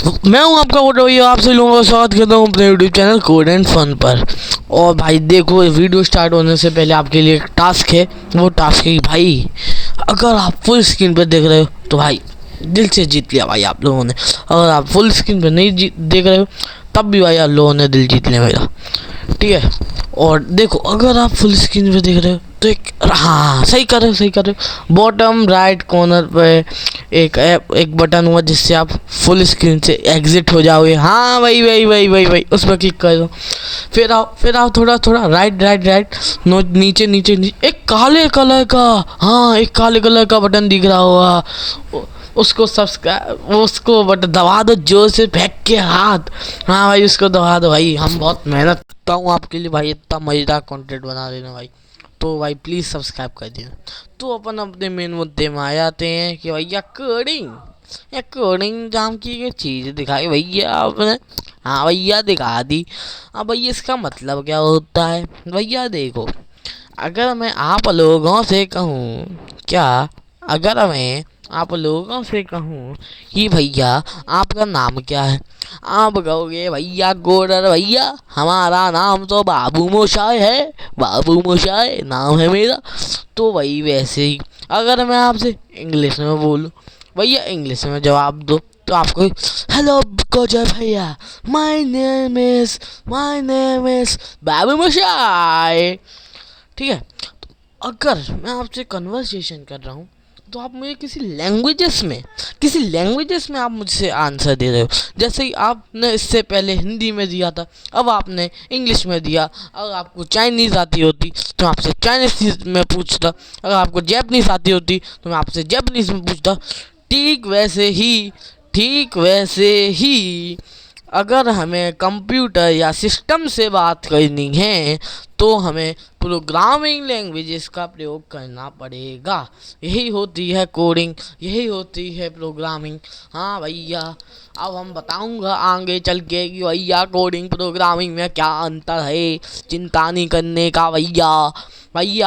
मैं हूं आपका वोटर भैया, आपसे लोगों का स्वागत करता हूं अपने YouTube channel code and fun पर। और भाई देखो, वीडियो स्टार्ट होने से पहले आपके लिए एक टास्क है। वो टास्क है भाई, अगर आप फुल स्क्रीन पर देख रहे हो तो भाई दिल से जीत लिया भाई आप लोगों ने। अगर आप फुल स्क्रीन पर नहीं देख रहे हो तब भी भाई आप लोगों ने दिल जीत लिया मेरा, ठीक है। और देखो, अगर आप फुल स्क्रीन पे देख रहे हो तो हाँ, सही कर रहे हो। बॉटम राइट कॉर्नर पे एक बटन हुआ जिससे आप फुल स्क्रीन से एग्जिट हो जाओगे। हाँ वही उस पर क्लिक कर दो। फिर आओ थोड़ा राइट नीचे एक काले कलर का, हाँ एक काले कलर का बटन दिख रहा होगा, उसको सब्सक्राइब, उसको बटन दबा दो जोर से फेंक के हाथ। हाँ भाई उसको दबा दो भाई, हम बहुत मेहनत करता हूँ आपके लिए भाई, इतना मज़ेदार कंटेंट बना देना भाई। तो भाई प्लीज़ सब्सक्राइब कर देना। तो अपन अपने मेन मुद्दे में आ जाते हैं कि भैया कोडिंग जाम की चीज़ दिखाई भैया आपने। हाँ भैया दिखा दी। अब भैया इसका मतलब क्या होता है भैया? देखो, अगर मैं आप लोगों से कहूँ कि भैया आपका नाम क्या है, आप कहोगे भैया कोडर भैया, हमारा नाम तो बाबू मोशाय है, बाबू मोशाय नाम है मेरा। तो वही वैसे ही अगर मैं आपसे इंग्लिश में बोलूँ भैया, इंग्लिश में जवाब दो तो आपको हेलो कोजर भैया, माय नेम इज बाबू मोशाय, ठीक है। तो अगर मैं आपसे कन्वर्सेशन कर रहा हूँ तो आप मुझे किसी लैंग्वेजेस में आप मुझसे आंसर दे रहे हो। जैसे ही आपने इससे पहले हिंदी में दिया था, अब आपने इंग्लिश में दिया। अगर आपको चाइनीज़ आती होती तो मैं आपसे चाइनीज़ में पूछता, अगर आपको जैपनीज़ आती होती तो मैं आपसे जैपनीज़ में पूछता। ठीक वैसे ही अगर हमें कंप्यूटर या सिस्टम से बात करनी है तो हमें प्रोग्रामिंग लैंग्वेजेस का प्रयोग करना पड़ेगा। यही होती है कोडिंग, यही होती है प्रोग्रामिंग। हाँ भैया, अब हम बताऊंगा आगे चल के कि भैया कोडिंग प्रोग्रामिंग में क्या अंतर है। चिंता नहीं करने का भैया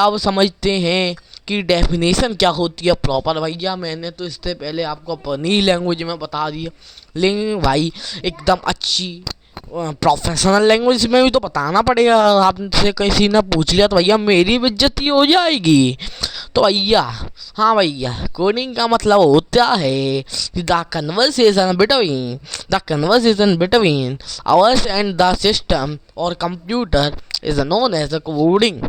अब समझते हैं कि डेफिनेशन क्या होती है प्रॉपर। भैया मैंने तो इससे पहले आपको अपनी लैंग्वेज में बता दिया, लेकिन भाई एकदम अच्छी प्रोफेशनल लैंग्वेज में भी तो बताना पड़ेगा। आपसे किसी ने पूछ लिया तो भैया मेरी बेइज्जती हो जाएगी। तो भैया, हाँ भैया, कोडिंग का मतलब होता है the conversation between ours and the system और computer is known as coding.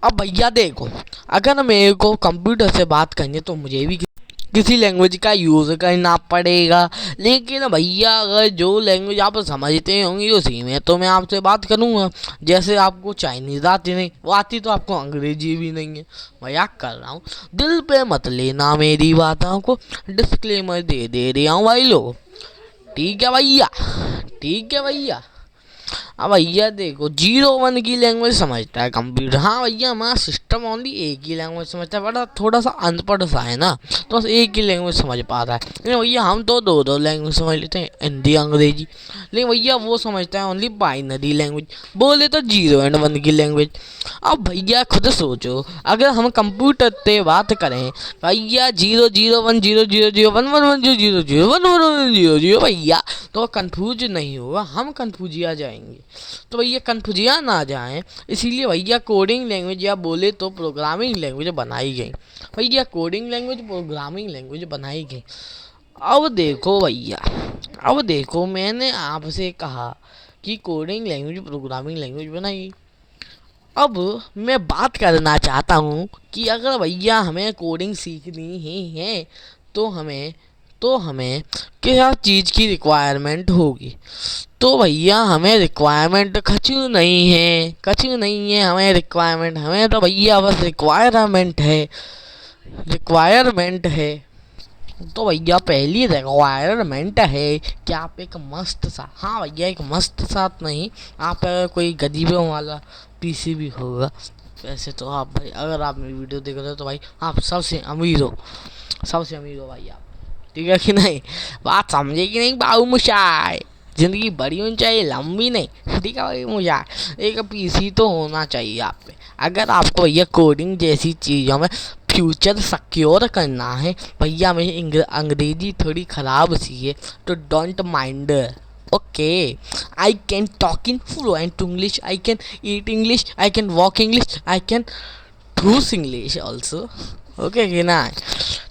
अब भैया देखो, अगर मेरे को कंप्यूटर से बात करनी है तो मुझे भी किसी लैंग्वेज का यूज़ करना पड़ेगा। लेकिन भैया अगर जो लैंग्वेज आप समझते होंगे उसी में तो मैं आपसे बात करूँगा। जैसे आपको चाइनीज़ आती नहीं, वो आती तो आपको अंग्रेजी भी नहीं है। मजाक कर रहा हूँ, दिल पे मत लेना मेरी बातों को, डिस्क्लेमर दे रहा हूँ भाई लोग, ठीक है भैया। अब भैया देखो, 0-1 की लैंग्वेज समझता है कंप्यूटर। हाँ भैया, हमारा सिस्टम ओनली एक ही लैंग्वेज समझता है, बड़ा थोड़ा सा अनपढ़ सा है ना, तो बस एक ही लैंग्वेज समझ पाता है। लेकिन भैया हम तो दो लैंग्वेज समझ लेते हैं, हिंदी अंग्रेजी। लेकिन भैया वो समझता है ओनली बाइनरी लैंग्वेज, बोले तो 0 और 1 की लैंग्वेज। अब भैया खुद सोचो, अगर हम कंप्यूटर से बात करें भैया 0-0-1-0-0-1-1-1-0-0-1-1-1-0-0 भैया, तो कंफ्यूज नहीं होगा, हम कंफ्यूजिया जाएंगे। तो भैया कंफ्यूजिया ना जाएं, इसीलिए भैया कोडिंग लैंग्वेज या बोले तो प्रोग्रामिंग लैंग्वेज बनाई गई। भैया कोडिंग लैंग्वेज प्रोग्रामिंग लैंग्वेज बनाई गई। अब देखो मैंने आपसे कहा कि कोडिंग लैंग्वेज प्रोग्रामिंग लैंग्वेज बनाई। अब मैं बात करना चाहता हूँ कि अगर भैया हमें कोडिंग सीखनी ही है तो हमें क्या चीज़ की रिक्वायरमेंट होगी। तो भैया हमें रिक्वायरमेंट कछु नहीं है हमें रिक्वायरमेंट, हमें तो भैया बस रिक्वायरमेंट है। तो भैया पहली रिक्वायरमेंट है कि आप एक मस्त सा, हाँ भैया एक मस्त सा नहीं, आप कोई गरीबों वाला पीसी भी होगा। वैसे तो आप भाई, अगर आप मेरी वीडियो देख रहे हो तो भाई आप सबसे अमीर हो भाई आप, ठीक है कि नहीं? बात समझे कि नहीं बाबू मुशाय? ज़िंदगी बड़ी होनी चाहिए, लंबी नहीं, ठीक है भाई। मुझे एक पीसी तो होना चाहिए आप पे, अगर आपको भैया कोडिंग जैसी चीज़ों में फ्यूचर सिक्योर करना है भैया, मेरी अंग्रेजी थोड़ी ख़राब सी है तो don't mind. Okay, I can talk in fluent English, I can eat English, I can walk English, I can use English also. Okay कि ना।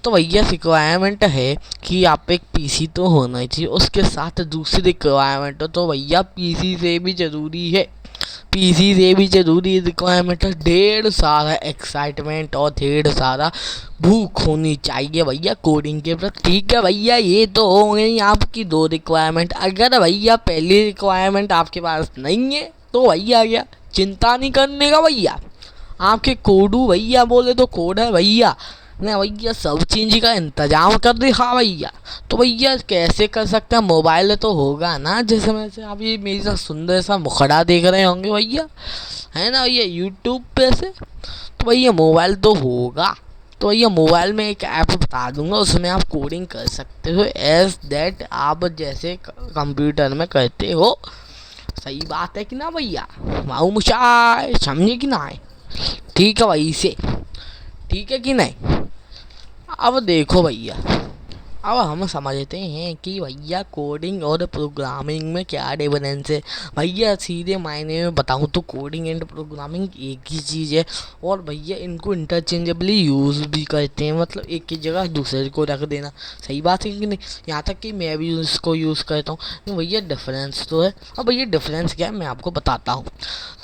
तो भैया रिक्वायरमेंट है कि आप एक पीसी तो होना ही चाहिए, उसके साथ दूसरी रिक्वायरमेंट तो भैया पीसी से भी ज़रूरी है, पीसी से भी ज़रूरी रिक्वायरमेंट है, ढेर सारा एक्साइटमेंट और ढेर सारा भूख होनी चाहिए भैया कोडिंग के प्रति। ठीक है भैया, ये तो हो गई आपकी 2 रिक्वायरमेंट। अगर भैया पहली रिक्वायरमेंट आपके पास नहीं है तो भैया क्या चिंता नहीं करने का भैया, आपके कोडू भैया बोले तो कोड है भैया ना भैया, सब चीज़ का इंतजाम कर दे। हाँ भैया, तो भैया कैसे कर सकते हैं, मोबाइल तो होगा ना, जैसे मैं से आप ये मेरी सा सुंदर सा मुखड़ा देख रहे होंगे भैया, है ना भैया यूट्यूब पे से, तो भैया मोबाइल तो होगा। तो भैया मोबाइल में एक ऐप बता दूंगा, उसमें आप कोडिंग कर सकते हो एज दैट आप जैसे कंप्यूटर में करते हो। सही बात है कि ना भैया, माऊ मुशाय समझे कि ना। ठीक है भाई से, ठीक है कि नहीं। अब देखो भैया, अब हम समझते हैं कि भैया कोडिंग और प्रोग्रामिंग में क्या डिफरेंस है। भैया सीधे मायने में बताऊं तो कोडिंग एंड प्रोग्रामिंग एक ही चीज़ है, और भैया इनको इंटरचेंजेबली यूज़ भी करते हैं, मतलब एक की जगह दूसरे को रख देना। सही बात है कि नहीं, यहाँ तक कि मैं भी इसको यूज़ करता हूँ। तो भैया डिफरेंस तो है। अब भैया डिफरेंस क्या है मैं आपको बताता हूँ।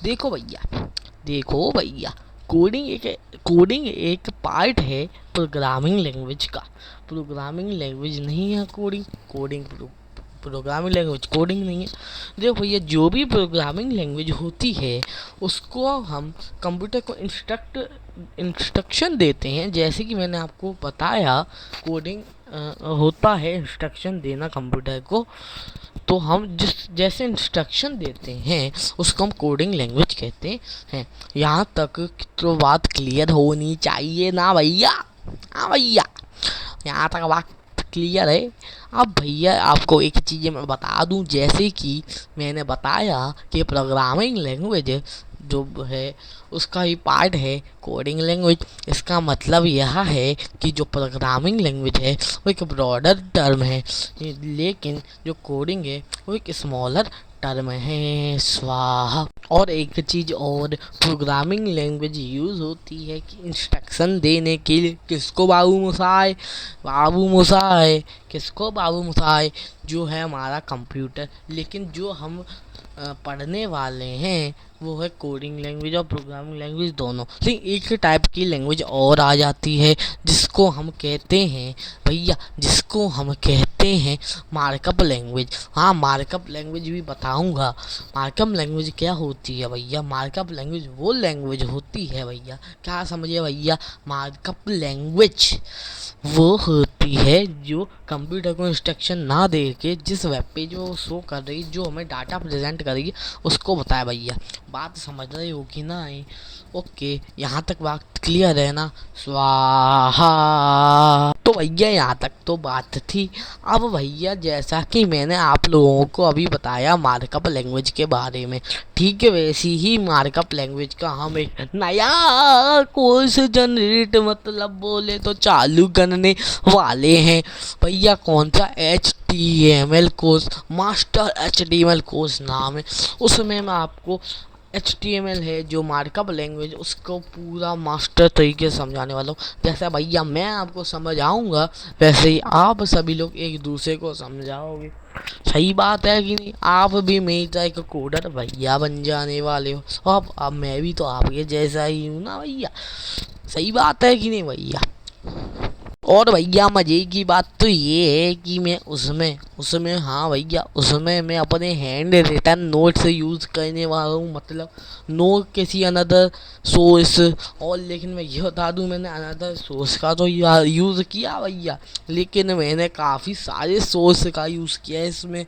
देखो भैया कोडिंग एक पार्ट है प्रोग्रामिंग लैंग्वेज का, प्रोग्रामिंग लैंग्वेज नहीं है कोडिंग प्रोग्रामिंग लैंग्वेज कोडिंग नहीं है। देखो भैया जो भी प्रोग्रामिंग लैंग्वेज होती है उसको हम कंप्यूटर को इंस्ट्रक्शन देते हैं, जैसे कि मैंने आपको बताया कोडिंग होता है इंस्ट्रक्शन देना कंप्यूटर को। तो हम जैसे इंस्ट्रक्शन देते हैं उसको हम कोडिंग लैंग्वेज कहते हैं। यहाँ तक तो बात क्लियर होनी चाहिए ना भैया। हाँ भैया, यहाँ तक बात क्लियर है। अब भैया आपको एक चीज़ मैं बता दूं, जैसे कि मैंने बताया कि प्रोग्रामिंग लैंग्वेज जो है उसका ही पार्ट है कोडिंग लैंग्वेज। इसका मतलब यह है कि जो प्रोग्रामिंग लैंग्वेज है वो एक ब्रॉडर टर्म है, लेकिन जो कोडिंग है वो एक स्मॉलर टर्म है। स्वाहा। और एक चीज़ और, प्रोग्रामिंग लैंग्वेज यूज़ होती है कि इंस्ट्रक्शन देने के लिए। किसको बाबू मोसाए किसको बाबू मोसाए, जो है हमारा कंप्यूटर। लेकिन जो हम पढ़ने वाले हैं वो है कोडिंग लैंग्वेज और प्रोग्रामिंग लैंग्वेज दोनों। लेकिन एक टाइप की लैंग्वेज और आ जाती है जिसको हम कहते हैं भैया, जिसको हम कहते हैं मार्कअप लैंग्वेज। हाँ, मार्कअप लैंग्वेज भी बताऊंगा। मार्कअप लैंग्वेज क्या होती है भैया, मार्कअप लैंग्वेज वो लैंग्वेज होती है भैया, क्या समझिए भैया, मार्कअप लैंग्वेज वो होती है जो कंप्यूटर को इंस्ट्रक्शन ना दे के जिस वेब पेज में वो शो कर रही, जो हमें डाटा प्रेजेंट करेगी उसको बताया भैया। बात समझ रहे हो कि ना। ओके, यहाँ तक बात क्लियर है ना। स्वाहा। तो भैया यहाँ तक तो बात थी। अब भैया जैसा कि मैंने आप लोगों को अभी बताया मार्कअप लैंग्वेज के बारे में, ठीक है, वैसी ही मार्कअप लैंग्वेज का हम एक नया कोर्स जनरेट मतलब बोले तो चालू करने वाले हैं भैया। कौन सा? HTML course, master HTML course नाम है। उसमें मैं आपको HTML है जो मार्कअप लैंग्वेज, उसको पूरा मास्टर तरीके से समझाने वाला हूँ। जैसा भैया मैं आपको समझाऊंगा वैसे ही आप सभी लोग एक दूसरे को समझाओगे। सही बात है कि नहीं। आप भी मेरी तरह एक कोडर भैया बन जाने वाले हो। अब मैं भी तो आपके जैसा ही हूँ ना भैया। सही बात है कि नहीं भैया। और भैया मज़े की बात तो ये है कि मैं उसमें हाँ भैया, उसमें मैं अपने हैंड रिटन नोट से यूज़ करने वाला हूँ, मतलब नो किसी अनदर सोर्स। और लेकिन मैं ये बता दूँ, मैंने अनदर सोर्स का तो यूज़ किया भैया, लेकिन मैंने काफ़ी सारे सोर्स का यूज़ किया है इसमें।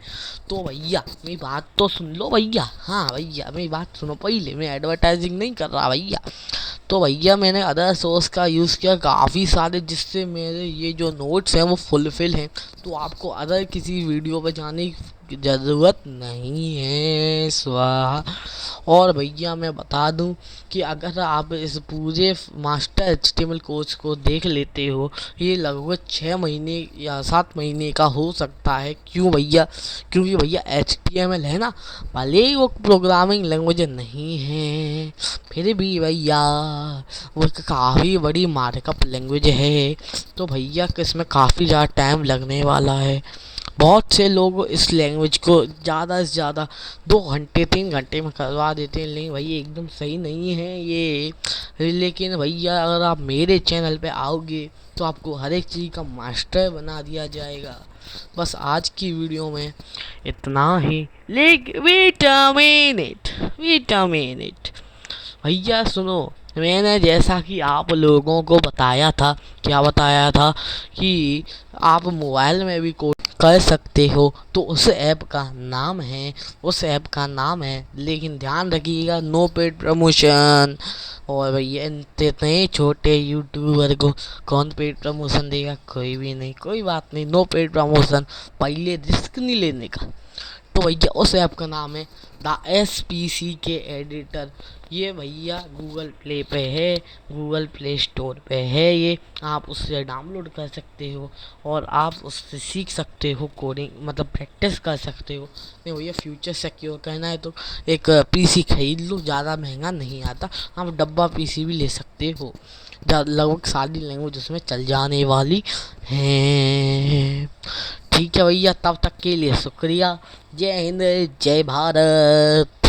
तो भैया मेरी बात तो सुन लो भैया। हाँ भैया मेरी बात सुनो पहले, मैं एडवर्टाइजिंग नहीं कर रहा भैया। तो भैया मैंने अदर सोर्स का यूज़ किया काफ़ी सारे, जिससे मेरे ये जो नोट्स हैं वो फुलफिल हैं। तो आपको अदर किसी वीडियो पे जाने की की ज़रूरत नहीं है। स्वाहा। और भैया मैं बता दूं कि अगर आप इस पूरे मास्टर HTML कोर्स को देख लेते हो, ये लगभग 6 महीने या 7 महीने का हो सकता है। क्यों भैया? क्योंकि भैया HTML है ना, भले ही वो प्रोग्रामिंग लैंग्वेज नहीं है, फिर भी भैया वो काफ़ी बड़ी मार्कअप लैंग्वेज है। तो भैया इसमें काफ़ी ज़्यादा टाइम लगने वाला है। बहुत से लोग इस लैंग्वेज को ज़्यादा से ज़्यादा 2 घंटे 3 घंटे में करवा देते हैं, लेकिन भैया एकदम सही नहीं है ये। लेकिन भैया अगर आप मेरे चैनल पे आओगे तो आपको हर एक चीज़ का मास्टर बना दिया जाएगा। बस आज की वीडियो में इतना ही। लेकिन वेट अ मिनट भैया सुनो, मैंने जैसा कि आप लोगों को बताया था, क्या बताया था कि आप मोबाइल में भी कोड कर सकते हो, तो उस ऐप का नाम है, लेकिन ध्यान रखिएगा, नो पेड प्रमोशन। और भैया इतने छोटे यूट्यूबर को कौन पेड प्रमोशन देगा? कोई भी नहीं। कोई बात नहीं, नो पेड प्रमोशन, पहले रिस्क नहीं लेने का। तो भैया उस ऐप का नाम है द SPCK एडिटर। ये भैया गूगल प्ले पे है, गूगल प्ले स्टोर पे है। ये आप उससे डाउनलोड कर सकते हो और आप उससे सीख सकते हो कोडिंग, मतलब प्रैक्टिस कर सकते हो। नहीं भैया फ्यूचर सिक्योर करना है तो एक PC खरीद लो, ज़्यादा महंगा नहीं आता। आप डब्बा PC भी ले सकते हो। लगभग सारी लैंग्वेज उसमें चल जाने वाली हैं। ठीक है भैया, तब तक के लिए शुक्रिया। जय हिंद, जय भारत।